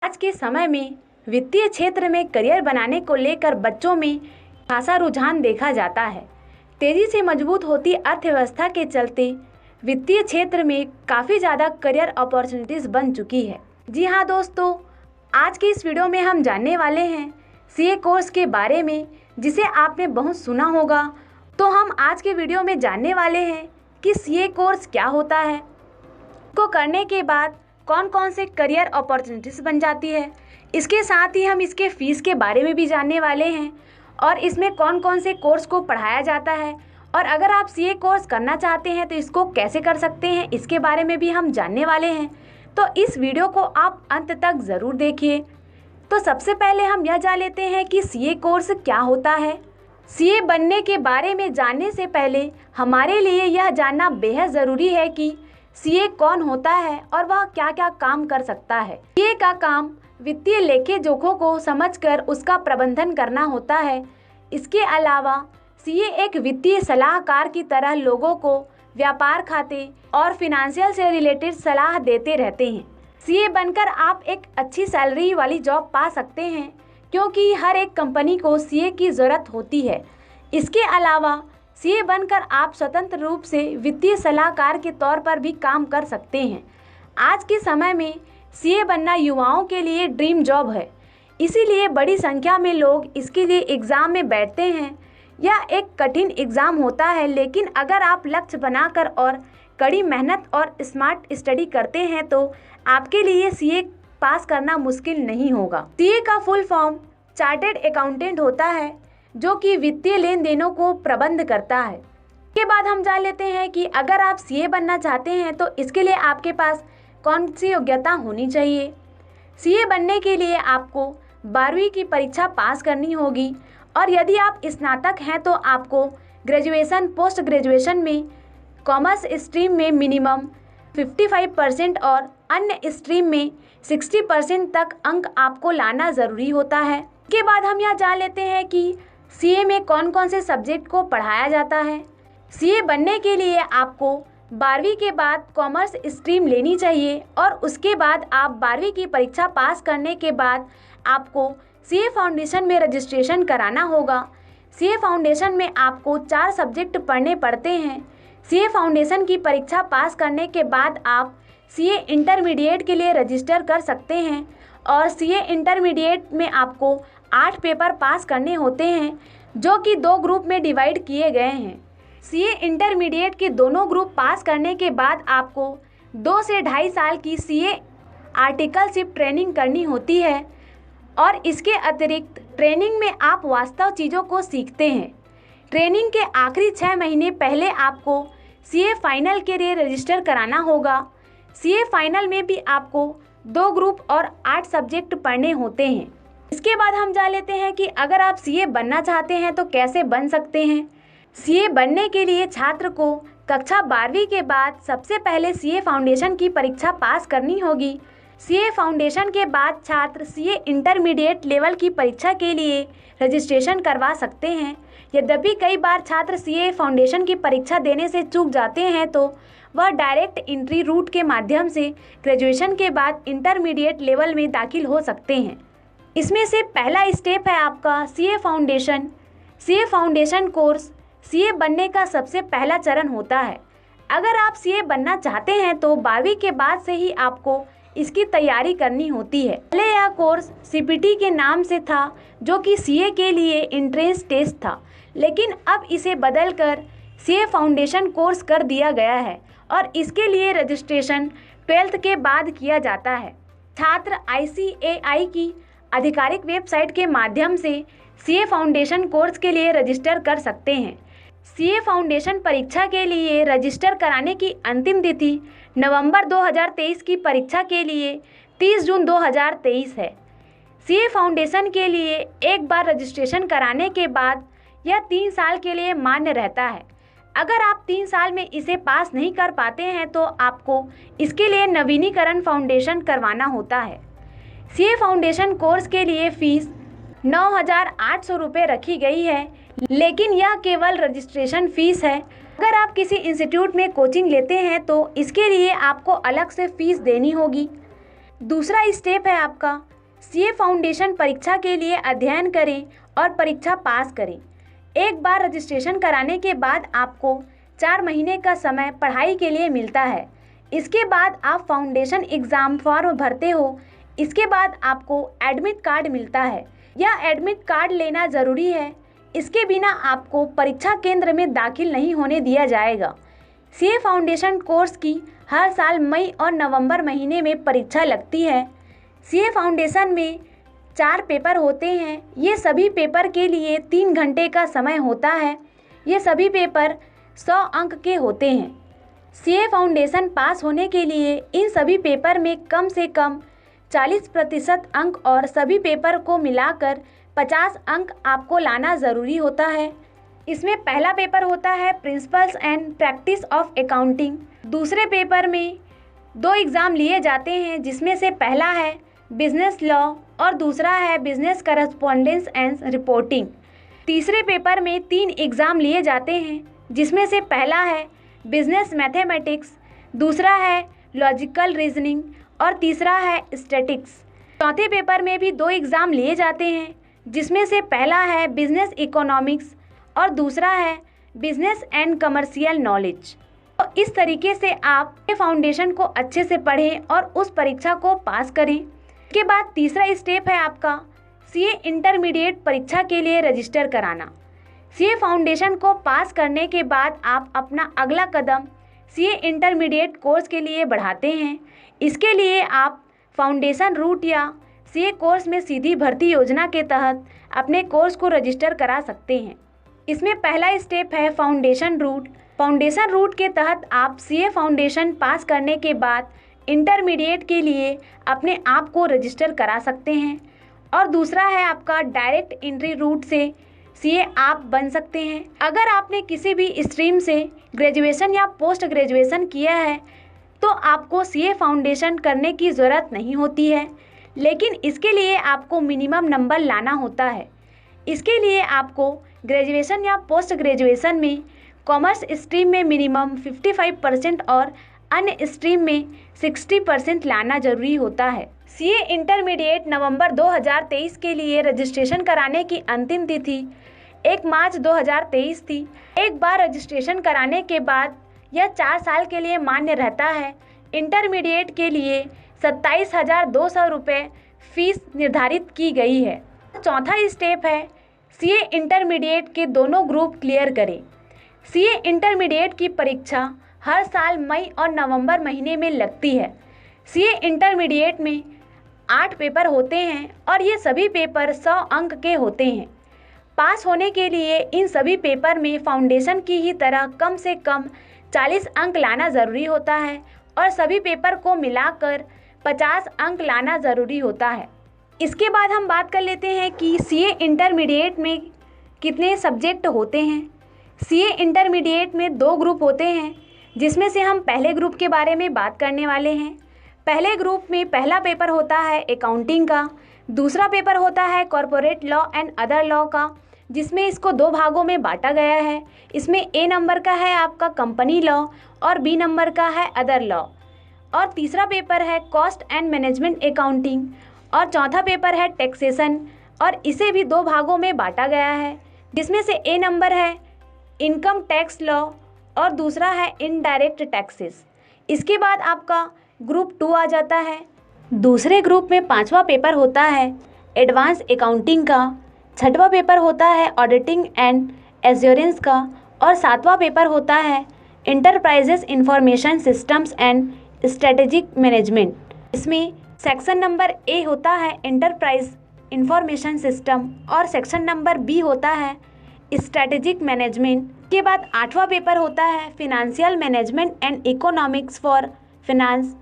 आज के समय में वित्तीय क्षेत्र में करियर बनाने को लेकर बच्चों में खासा रुझान देखा जाता है। तेजी से मजबूत होती अर्थव्यवस्था के चलते वित्तीय क्षेत्र में काफ़ी ज़्यादा करियर अपॉर्चुनिटीज़ बन चुकी है। जी हाँ दोस्तों, आज के इस वीडियो में हम जानने वाले हैं सीए कोर्स के बारे में, जिसे आपने बहुत सुना होगा। तो हम आज के वीडियो में जानने वाले हैं कि सीए कोर्स क्या होता है, इसको करने के बाद कौन कौन से करियर अपॉर्चुनिटीज़ बन जाती है। इसके साथ ही हम इसके फ़ीस के बारे में भी जानने वाले हैं और इसमें कौन कौन से कोर्स को पढ़ाया जाता है, और अगर आप सीए कोर्स करना चाहते हैं तो इसको कैसे कर सकते हैं, इसके बारे में भी हम जानने वाले हैं। तो इस वीडियो को आप अंत तक ज़रूर देखिए। तो सबसे पहले हम यह जान लेते हैं कि सीए कोर्स क्या होता है। सीए बनने के बारे में जानने से पहले हमारे लिए यह जानना बेहद ज़रूरी है कि सीए कौन होता है और वह क्या क्या काम कर सकता है। सीए का काम वित्तीय लेखे जोखों को समझकर उसका प्रबंधन करना होता है। इसके अलावा सीए एक वित्तीय सलाहकार की तरह लोगों को व्यापार खाते और फिनेंशियल से रिलेटेड सलाह देते रहते हैं। सीए बनकर आप एक अच्छी सैलरी वाली जॉब पा सकते हैं, क्योंकि हर एक कंपनी को सीए की ज़रूरत होती है। इसके अलावा सीए बनकर आप स्वतंत्र रूप से वित्तीय सलाहकार के तौर पर भी काम कर सकते हैं। आज के समय में सीए बनना युवाओं के लिए ड्रीम जॉब है, इसीलिए बड़ी संख्या में लोग इसके लिए एग्ज़ाम में बैठते हैं। यह एक कठिन एग्ज़ाम होता है, लेकिन अगर आप लक्ष्य बनाकर और कड़ी मेहनत और स्मार्ट स्टडी करते हैं तो आपके लिए सीए पास करना मुश्किल नहीं होगा। सीए का फुल फॉर्म चार्टेड अकाउंटेंट होता है, जो कि वित्तीय लेन देनों को प्रबंध करता है। इसके बाद हम जान लेते हैं कि अगर आप सीए बनना चाहते हैं तो इसके लिए आपके पास कौन सी योग्यता होनी चाहिए। सीए बनने के लिए आपको 12वीं की परीक्षा पास करनी होगी, और यदि आप स्नातक हैं तो आपको ग्रेजुएशन, पोस्ट ग्रेजुएशन में कॉमर्स स्ट्रीम में मिनिमम 55% और अन्य स्ट्रीम में 60% तक अंक आपको लाना ज़रूरी होता है। इसके बाद हम यह जान लेते हैं कि सीए में कौन कौन से सब्जेक्ट को पढ़ाया जाता है। सीए बनने के लिए आपको 12वीं के बाद कॉमर्स स्ट्रीम लेनी चाहिए, और उसके बाद आप 12वीं की परीक्षा पास करने के बाद आपको सीए फाउंडेशन में रजिस्ट्रेशन कराना होगा। सीए फाउंडेशन में आपको 4 सब्जेक्ट पढ़ने पड़ते हैं। सीए फाउंडेशन की परीक्षा पास करने के बाद आप सीए इंटरमीडिएट के लिए रजिस्टर कर सकते हैं, और सीए इंटरमीडिएट में आपको 8 पेपर पास करने होते हैं, जो कि 2 ग्रुप में डिवाइड किए गए हैं। सीए इंटरमीडिएट के दोनों ग्रुप पास करने के बाद आपको 2 से 2.5 साल की सीए आर्टिकलशिप ट्रेनिंग करनी होती है, और इसके अतिरिक्त ट्रेनिंग में आप वास्तव चीज़ों को सीखते हैं। ट्रेनिंग के आखिरी 6 महीने पहले आपको सीए फाइनल के लिए रजिस्टर कराना होगा। सीए फाइनल में भी आपको 2 ग्रुप और 8 सब्जेक्ट पढ़ने होते हैं। इसके बाद हम जान लेते हैं कि अगर आप सीए बनना चाहते हैं तो कैसे बन सकते हैं। सीए बनने के लिए छात्र को कक्षा 12वीं के बाद सबसे पहले सीए फाउंडेशन की परीक्षा पास करनी होगी। सीए फाउंडेशन के बाद छात्र सीए इंटरमीडिएट लेवल की परीक्षा के लिए रजिस्ट्रेशन करवा सकते हैं। यद्यपि कई बार छात्र सीए फाउंडेशन की परीक्षा देने से चूक जाते हैं तो वह डायरेक्ट एंट्री रूट के माध्यम से ग्रेजुएशन के बाद इंटरमीडिएट लेवल में दाखिल हो सकते हैं। इसमें से पहला स्टेप है आपका CA foundation. CA foundation course CA बनने का सबसे पहला चरण होता है। अगर आप सीए बनना चाहते हैं तो 12वीं के बाद से ही आपको इसकी तैयारी करनी होती है। पहले यह कोर्स सीपीटी के नाम से था, जो कि सीए के लिए एंट्रेंस टेस्ट था, लेकिन अब इसे बदलकर सीए फाउंडेशन कोर्स कर दिया गया है, और इसके लिए रजिस्ट्रेशन 12th के बाद किया जाता है। छात्र ICAI की आधिकारिक वेबसाइट के माध्यम से सीए फाउंडेशन कोर्स के लिए रजिस्टर कर सकते हैं। सीए फाउंडेशन परीक्षा के लिए रजिस्टर कराने की अंतिम तिथि नवंबर 2023 की परीक्षा के लिए 30 जून 2023 है। सीए फाउंडेशन के लिए एक बार रजिस्ट्रेशन कराने के बाद यह 3 साल के लिए मान्य रहता है। अगर आप 3 साल में इसे पास नहीं कर पाते हैं तो आपको इसके लिए नवीनीकरण फाउंडेशन करवाना होता है। सीए फाउंडेशन कोर्स के लिए फ़ीस 9,800 रुपये रखी गई है, लेकिन यह केवल रजिस्ट्रेशन फ़ीस है। अगर आप किसी इंस्टीट्यूट में कोचिंग लेते हैं तो इसके लिए आपको अलग से फ़ीस देनी होगी। दूसरा स्टेप है आपका सीए फाउंडेशन परीक्षा के लिए अध्ययन करें और परीक्षा पास करें। एक बार रजिस्ट्रेशन कराने के बाद आपको 4 महीने का समय पढ़ाई के लिए मिलता है। इसके बाद आप फाउंडेशन एग्ज़ाम फॉर्म भरते हो। इसके बाद आपको एडमिट कार्ड मिलता है। यह एडमिट कार्ड लेना ज़रूरी है। इसके बिना आपको परीक्षा केंद्र में दाखिल नहीं होने दिया जाएगा। सीए फाउंडेशन कोर्स की हर साल मई और नवंबर महीने में परीक्षा लगती है। सीए फाउंडेशन में 4 पेपर होते हैं। ये सभी पेपर के लिए 3 घंटे का समय होता है। ये सभी पेपर 100 अंक के होते हैं। सीए फाउंडेशन पास होने के लिए इन सभी पेपर में कम से कम 40% अंक और सभी पेपर को मिलाकर 50 अंक आपको लाना ज़रूरी होता है। इसमें पहला पेपर होता है principles and practice of accounting. दूसरे पेपर में 2 एग्ज़ाम लिए जाते हैं, जिसमें से पहला है बिजनेस लॉ और दूसरा है बिजनेस करस्पॉन्डेंस एंड रिपोर्टिंग। तीसरे पेपर में 3 एग्ज़ाम लिए जाते हैं, जिसमें से पहला है बिजनेस मैथमेटिक्स, दूसरा है लॉजिकल रीजनिंग और तीसरा है स्टैटिक्स। चौथे पेपर में भी 2 एग्ज़ाम लिए जाते हैं, जिसमें से पहला है बिजनेस इकोनॉमिक्स और दूसरा है बिजनेस एंड कमर्शियल नॉलेज। तो इस तरीके से आप ये फाउंडेशन को अच्छे से पढ़ें और उस परीक्षा को पास करें। इसके बाद तीसरा स्टेप है आपका सीए इंटरमीडिएट परीक्षा के लिए रजिस्टर कराना। सीए फाउंडेशन को पास करने के बाद आप अपना अगला कदम सीए इंटरमीडिएट कोर्स के लिए बढ़ाते हैं। इसके लिए आप फाउंडेशन रूट या सीए कोर्स में सीधी भर्ती योजना के तहत अपने कोर्स को रजिस्टर करा सकते हैं। इसमें पहला स्टेप है फाउंडेशन रूट। फाउंडेशन रूट के तहत आप सीए फाउंडेशन पास करने के बाद इंटरमीडिएट के लिए अपने आप को रजिस्टर करा सकते हैं। और दूसरा है आपका डायरेक्ट एंट्री रूट से सीए आप बन सकते हैं। अगर आपने किसी भी स्ट्रीम से ग्रेजुएशन या पोस्ट ग्रेजुएशन किया है तो आपको सीए फाउंडेशन करने की ज़रूरत नहीं होती है, लेकिन इसके लिए आपको मिनिमम नंबर लाना होता है। इसके लिए आपको ग्रेजुएशन या पोस्ट ग्रेजुएशन में कॉमर्स स्ट्रीम में मिनिमम 55% और अन्य स्ट्रीम में 60% लाना जरूरी होता है। सीए इंटरमीडिएट नवंबर 2023 के लिए रजिस्ट्रेशन कराने की अंतिम तिथि 1 मार्च 2023 थी। एक बार रजिस्ट्रेशन कराने के बाद यह 4 साल के लिए मान्य रहता है। इंटरमीडिएट के लिए 27,200 रुपये फीस निर्धारित की गई है। चौथा स्टेप है सीए इंटरमीडिएट के दोनों ग्रुप क्लियर करें। सीए इंटरमीडिएट की परीक्षा हर साल मई और नवंबर महीने में लगती है। सीए इंटरमीडिएट में 8 पेपर होते हैं और ये सभी पेपर 100 अंक के होते हैं। पास होने के लिए इन सभी पेपर में फाउंडेशन की ही तरह कम से कम 40 अंक लाना ज़रूरी होता है और सभी पेपर को मिलाकर 50 अंक लाना ज़रूरी होता है। इसके बाद हम बात कर लेते हैं कि सीए इंटरमीडिएट में कितने सब्जेक्ट होते हैं। सीए इंटरमीडिएट में 2 ग्रुप होते हैं, जिसमें से हम पहले ग्रुप के बारे में बात करने वाले हैं। पहले ग्रुप में पहला पेपर होता है अकाउंटिंग का, दूसरा पेपर होता है corporate law and other law का, जिसमें इसको 2 भागों में बांटा गया है। इसमें ए नंबर का है आपका कंपनी लॉ और बी नंबर का है अदर लॉ। और तीसरा पेपर है कॉस्ट एंड मैनेजमेंट अकाउंटिंग और चौथा पेपर है टैक्सेशन, और इसे भी 2 भागों में बांटा गया है, जिसमें से ए नंबर है इनकम टैक्स लॉ और दूसरा है इनडायरेक्ट टैक्सेस। इसके बाद आपका ग्रुप 2 आ जाता है। दूसरे ग्रुप में 5वां पेपर होता है एडवांस अकाउंटिंग का, 6वां पेपर होता है ऑडिटिंग एंड एश्योरेंस का और 7वां पेपर होता है enterprises information systems and strategic management. इसमें सेक्शन नंबर ए होता है इंटरप्राइज इंफॉर्मेशन सिस्टम और सेक्शन नंबर बी होता है स्ट्रेटेजिक मैनेजमेंट। के बाद 8वां पेपर होता है financial management and economics for finance.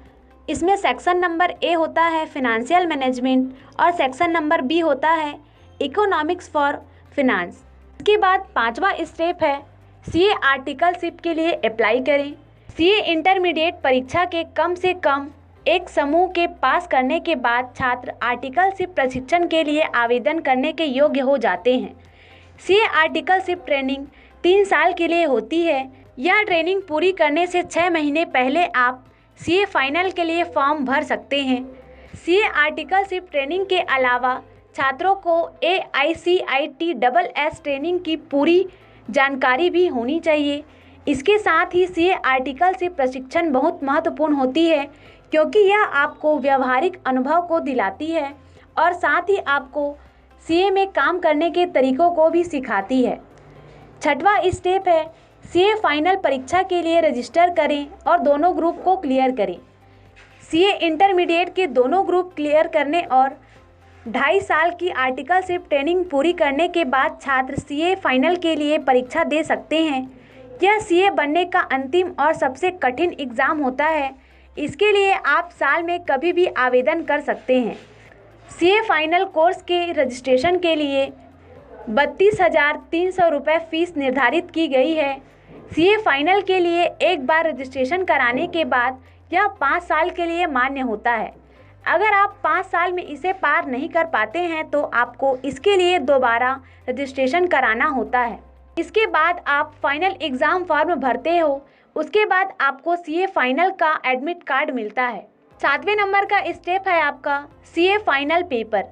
इसमें सेक्शन नंबर ए होता है फिनेंशियल मैनेजमेंट और सेक्शन नंबर बी होता है इकोनॉमिक्स फॉर फिनांस। इसके बाद 5वां स्टेप है सीए आर्टिकलशिप के लिए अप्लाई करें। सीए इंटरमीडिएट परीक्षा के कम से कम एक समूह के पास करने के बाद छात्र आर्टिकलशिप प्रशिक्षण के लिए आवेदन करने के योग्य हो जाते हैं। सीए आर्टिकलशिप ट्रेनिंग 3 साल के लिए होती है। यह ट्रेनिंग पूरी करने से 6 महीने पहले आप सीए फाइनल के लिए फॉर्म भर सकते हैं। सीए आर्टिकलशिप ट्रेनिंग के अलावा छात्रों को AICITSS ट्रेनिंग की पूरी जानकारी भी होनी चाहिए। इसके साथ ही सीए आर्टिकलशिप प्रशिक्षण बहुत महत्वपूर्ण होती है, क्योंकि यह आपको व्यावहारिक अनुभव को दिलाती है और साथ ही आपको सीए में काम करने के तरीकों को भी सिखाती है। छठवां स्टेप है सीए फाइनल परीक्षा के लिए रजिस्टर करें और दोनों ग्रुप को क्लियर करें। सीए इंटरमीडिएट के दोनों ग्रुप क्लियर करने और 2.5 साल की आर्टिकलशिप ट्रेनिंग पूरी करने के बाद छात्र सीए फाइनल के लिए परीक्षा दे सकते हैं। यह सीए बनने का अंतिम और सबसे कठिन एग्ज़ाम होता है। इसके लिए आप साल में कभी भी आवेदन कर सकते हैं। सीए फाइनल कोर्स के रजिस्ट्रेशन के लिए 32,300 रुपये फ़ीस निर्धारित की गई है। सीए फाइनल के लिए एक बार रजिस्ट्रेशन कराने के बाद यह 5 साल के लिए मान्य होता है। अगर आप 5 साल में इसे पार नहीं कर पाते हैं तो आपको इसके लिए दोबारा रजिस्ट्रेशन कराना होता है। इसके बाद आप फाइनल एग्ज़ाम फॉर्म भरते हो। उसके बाद आपको सीए फाइनल का एडमिट कार्ड मिलता है। 7वें नंबर का स्टेप है आपका CA final paper.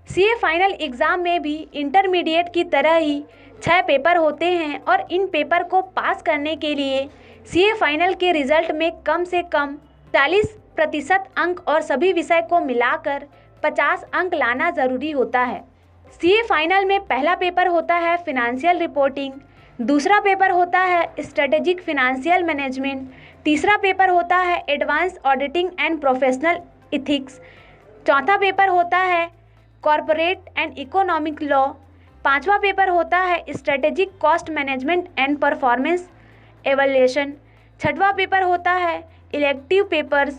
CA final exam में भी इंटरमीडिएट की तरह ही 6 पेपर होते हैं और इन पेपर को पास करने के लिए सीए फाइनल के रिज़ल्ट में कम से कम 40% अंक और सभी विषय को मिलाकर 50 अंक लाना ज़रूरी होता है। सीए फाइनल में पहला पेपर होता है फिनेंशियल रिपोर्टिंग, दूसरा पेपर होता है स्ट्रेटेजिक फिनेंशियल मैनेजमेंट, तीसरा पेपर होता है advance auditing and professional ethics, चौथा पेपर होता है कॉरपोरेट एंड इकोनॉमिक लॉ, पांचवा पेपर होता है strategic cost management and performance evaluation, छठवां पेपर होता है इलेक्टिव पेपर्स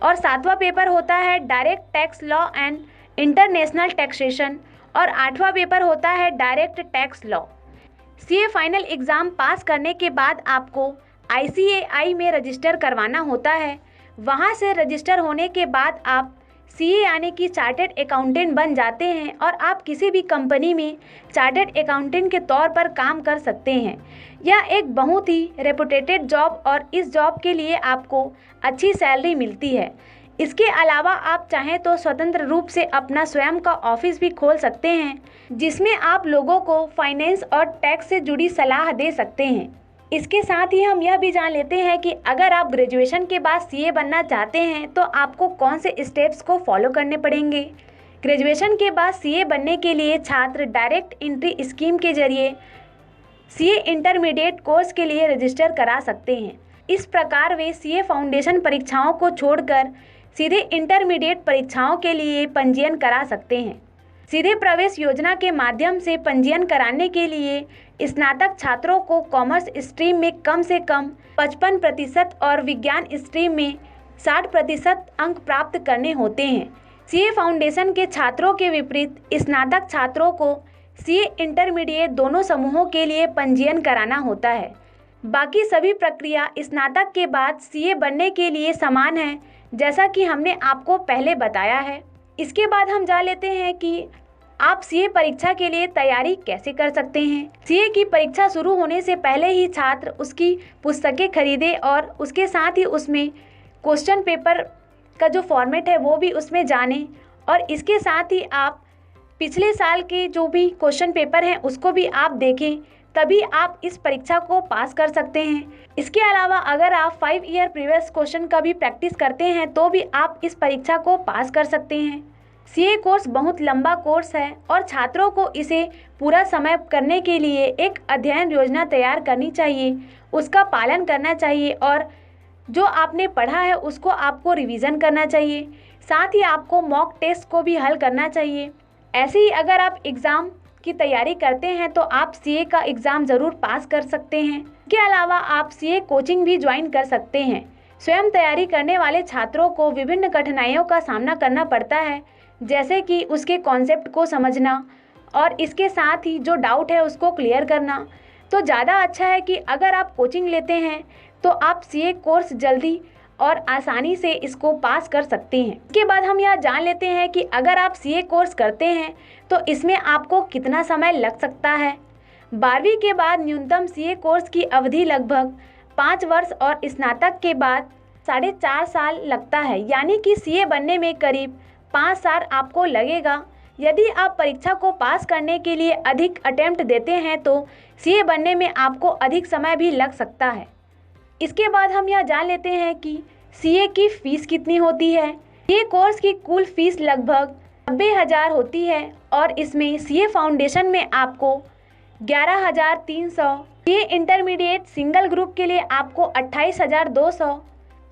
और सातवां पेपर होता है direct tax law and international taxation और आठवां पेपर होता है direct tax law. CA final exam pass करने के बाद आपको ICAI में रजिस्टर करवाना होता है। वहां से रजिस्टर होने के बाद आप सीए यानी कि चार्टेड अकाउंटेंट बन जाते हैं और आप किसी भी कंपनी में चार्टेड अकाउंटेंट के तौर पर काम कर सकते हैं। यह एक बहुत ही रेपुटेटेड जॉब और इस जॉब के लिए आपको अच्छी सैलरी मिलती है। इसके अलावा आप चाहें तो स्वतंत्र रूप से अपना स्वयं का ऑफिस भी खोल सकते हैं, जिसमें आप लोगों को फाइनेंस और टैक्स से जुड़ी सलाह दे सकते हैं। इसके साथ ही हम यह भी जान लेते हैं कि अगर आप ग्रेजुएशन के बाद सीए बनना चाहते हैं तो आपको कौन से स्टेप्स को फॉलो करने पड़ेंगे। ग्रेजुएशन के बाद सीए बनने के लिए छात्र डायरेक्ट एंट्री स्कीम के जरिए सीए इंटरमीडिएट कोर्स के लिए रजिस्टर करा सकते हैं। इस प्रकार वे सीए फाउंडेशन परीक्षाओं को छोड़कर सीधे इंटरमीडिएट परीक्षाओं के लिए पंजीयन करा सकते हैं। सीधे प्रवेश योजना के माध्यम से पंजीयन कराने के लिए स्नातक छात्रों को कॉमर्स स्ट्रीम में कम से कम 55% और विज्ञान स्ट्रीम में 60% अंक प्राप्त करने होते हैं। सीए फाउंडेशन के छात्रों के विपरीत स्नातक छात्रों को सीए इंटरमीडिएट दोनों समूहों के लिए पंजीयन कराना होता है। बाकी सभी प्रक्रिया स्नातक के बाद सीए बनने के लिए समान है, जैसा कि हमने आपको पहले बताया है। इसके बाद हम जान लेते हैं कि आप सीए परीक्षा के लिए तैयारी कैसे कर सकते हैं। सीए की परीक्षा शुरू होने से पहले ही छात्र उसकी पुस्तकें खरीदे और उसके साथ ही उसमें क्वेश्चन पेपर का जो फॉर्मेट है वो भी उसमें जाने और इसके साथ ही आप पिछले साल के जो भी क्वेश्चन पेपर हैं उसको भी आप देखें, तभी आप इस परीक्षा को पास कर सकते हैं। इसके अलावा अगर आप 5 ईयर प्रीवियस क्वेश्चन का भी प्रैक्टिस करते हैं तो भी आप इस परीक्षा को पास कर सकते हैं। सीए कोर्स बहुत लंबा कोर्स है और छात्रों को इसे पूरा समय करने के लिए एक अध्ययन योजना तैयार करनी चाहिए, उसका पालन करना चाहिए और जो आपने पढ़ा है उसको आपको रिवीजन करना चाहिए। साथ ही आपको मॉक टेस्ट को भी हल करना चाहिए। ऐसे ही अगर आप एग्ज़ाम की तैयारी करते हैं तो आप सीए का एग्ज़ाम ज़रूर पास कर सकते हैं। इसके अलावा आप सीए कोचिंग भी ज्वाइन कर सकते हैं। स्वयं तैयारी करने वाले छात्रों को विभिन्न कठिनाइयों का सामना करना पड़ता है, जैसे कि उसके कॉन्सेप्ट को समझना और इसके साथ ही जो डाउट है उसको क्लियर करना। तो ज़्यादा अच्छा है कि अगर आप कोचिंग लेते हैं तो आप सीए कोर्स जल्दी और आसानी से इसको पास कर सकते हैं। इसके बाद हम यह जान लेते हैं कि अगर आप सीए कोर्स करते हैं तो इसमें आपको कितना समय लग सकता है। 12वीं के बाद न्यूनतम सीए कोर्स की अवधि लगभग 5 वर्ष और स्नातक के बाद 4.5 साल लगता है, यानी कि सीए बनने में करीब 5 साल आपको लगेगा। यदि आप परीक्षा को पास करने के लिए अधिक अटेम्प्ट देते हैं तो सीए बनने में आपको अधिक समय भी लग सकता है। इसके बाद हम यह जान लेते हैं कि सीए की फ़ीस कितनी होती है। सीए कोर्स की कुल फ़ीस लगभग 90,000 होती है और इसमें सीए फाउंडेशन में आपको 11,300, सीए इंटरमीडिएट सिंगल ग्रुप के लिए आपको 28,200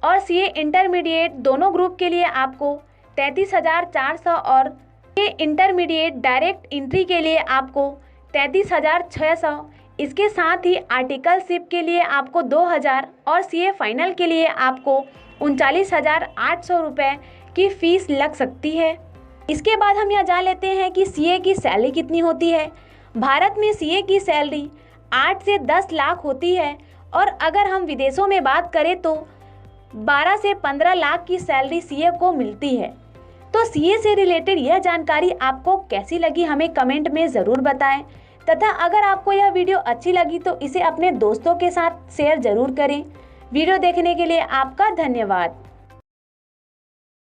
और सीए इंटरमीडिएट दोनों ग्रुप के लिए आपको 33,400 और सीए इंटरमीडिएट डायरेक्ट एंट्री के लिए आपको 33,600। इसके साथ ही आर्टिकलशिप के लिए आपको 2,000 और सीए फाइनल के लिए आपको 39,800 रुपये की फ़ीस लग सकती है। इसके बाद हम यह जान लेते हैं कि सीए की सैलरी कितनी होती है। भारत में सीए की सैलरी 8 से 10 लाख होती है और अगर हम विदेशों में बात करें तो 12 से 15 लाख की सैलरी सीए को मिलती है। तो सीए से रिलेटेड यह जानकारी आपको कैसी लगी हमें कमेंट में ज़रूर बताएं तथा अगर आपको यह वीडियो अच्छी लगी तो इसे अपने दोस्तों के साथ शेयर ज़रूर करें। वीडियो देखने के लिए आपका धन्यवाद।